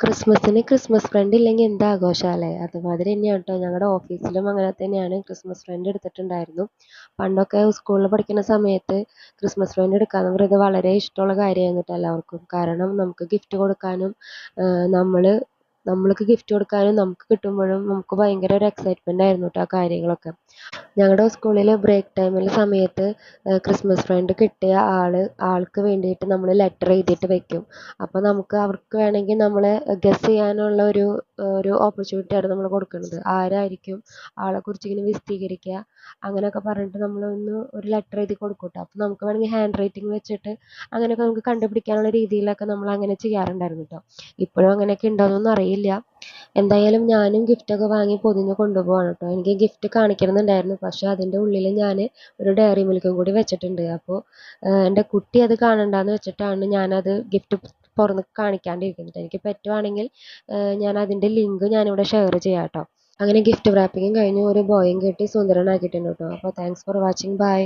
ക്രിസ്മസിന് Christmas friend ഇല്ലെങ്കിൽ എന്ത് ആഘോഷാല്ലേ? അതുമാതിരി തന്നെയാണ് കേട്ടോ. ഞങ്ങളുടെ ഓഫീസിലും അങ്ങനെ തന്നെയാണ്. ക്രിസ്മസ് ഫ്രണ്ട് എടുത്തിട്ടുണ്ടായിരുന്നു. പണ്ടൊക്കെ സ്കൂളിൽ പഠിക്കുന്ന സമയത്ത് ക്രിസ്മസ് ഫ്രണ്ട് എടുക്കാന്ന് പറയുന്നത് വളരെ ഇഷ്ടമുള്ള കാര്യമായിരുന്നു കേട്ടോ എല്ലാവർക്കും. കാരണം നമുക്ക് ഗിഫ്റ്റ് കൊടുക്കാനും നമ്മൾ നമ്മൾക്ക് ഗിഫ്റ്റ് കൊടുക്കാനും നമുക്ക് കിട്ടുമ്പോഴും നമുക്ക് ഭയങ്കര ഒരു എക്സൈറ്റ്മെൻ്റ് ആയിരുന്നു കേട്ടോ ആ കാര്യങ്ങളൊക്കെ. ഞങ്ങളുടെ സ്കൂളിൽ ബ്രേക്ക് ടൈമിൽ സമയത്ത് ക്രിസ്മസ് ഫ്രണ്ട് കിട്ടിയ ആൾക്ക് വേണ്ടിയിട്ട് നമ്മൾ ലെറ്റർ എഴുതിയിട്ട് വെക്കും. അപ്പോൾ നമുക്ക് അവർക്ക് വേണമെങ്കിൽ നമ്മളെ ഗസ് ചെയ്യാനുള്ള ഒരു ഓപ്പർച്യൂണിറ്റിയാണ് നമ്മൾ കൊടുക്കുന്നത്. ആരായിരിക്കും ആളെക്കുറിച്ച് ഇങ്ങനെ വിശദീകരിക്കുക അങ്ങനെയൊക്കെ പറഞ്ഞിട്ട് നമ്മളൊന്ന് ഒരു ലെറ്റർ എഴുതി കൊടുക്കും കേട്ടോ. അപ്പോൾ നമുക്ക് വേണമെങ്കിൽ ഹാൻഡ് റൈറ്റിംഗ് വെച്ചിട്ട് അങ്ങനെയൊക്കെ നമുക്ക് കണ്ടുപിടിക്കാനുള്ള രീതിയിലൊക്കെ നമ്മൾ അങ്ങനെ ചെയ്യാറുണ്ടായിരുന്നു കേട്ടോ. ഇപ്പോഴും അങ്ങനെയൊക്കെ ഉണ്ടോയെന്നൊന്നും അറിയില്ല. എന്തായാലും ഞാനും ഗിഫ്റ്റൊക്കെ വാങ്ങി പൊതിഞ്ഞ് കൊണ്ടുപോവാണ് കേട്ടോ. എനിക്ക് ഗിഫ്റ്റ് കാണിക്കണമെന്നുണ്ടായിരുന്നു. പക്ഷേ അതിൻ്റെ ഉള്ളിൽ ഞാൻ ഒരു ഡയറി മിൽക്കും കൂടി വെച്ചിട്ടുണ്ട്. അപ്പോൾ എൻ്റെ കുട്ടി അത് കാണണ്ടെന്ന് വെച്ചിട്ടാണ് ഞാനത് ഗിഫ്റ്റ് തുറന്ന് കാണിക്കാണ്ടിരിക്കുന്നത്. എനിക്ക് പറ്റുവാണെങ്കിൽ ഞാൻ അതിൻ്റെ ലിങ്ക് ഞാനിവിടെ ഷെയർ ചെയ്യാം കേട്ടോ. അങ്ങനെ ഗിഫ്റ്റ് റാപ്പിങ്ങും കഴിഞ്ഞു. ഒരു ബോയും കിട്ടി സുന്ദരനാക്കിയിട്ടുണ്ട് കേട്ടോ. അപ്പോൾ താങ്ക്സ് ഫോർ വാച്ചിങ്. ബൈ.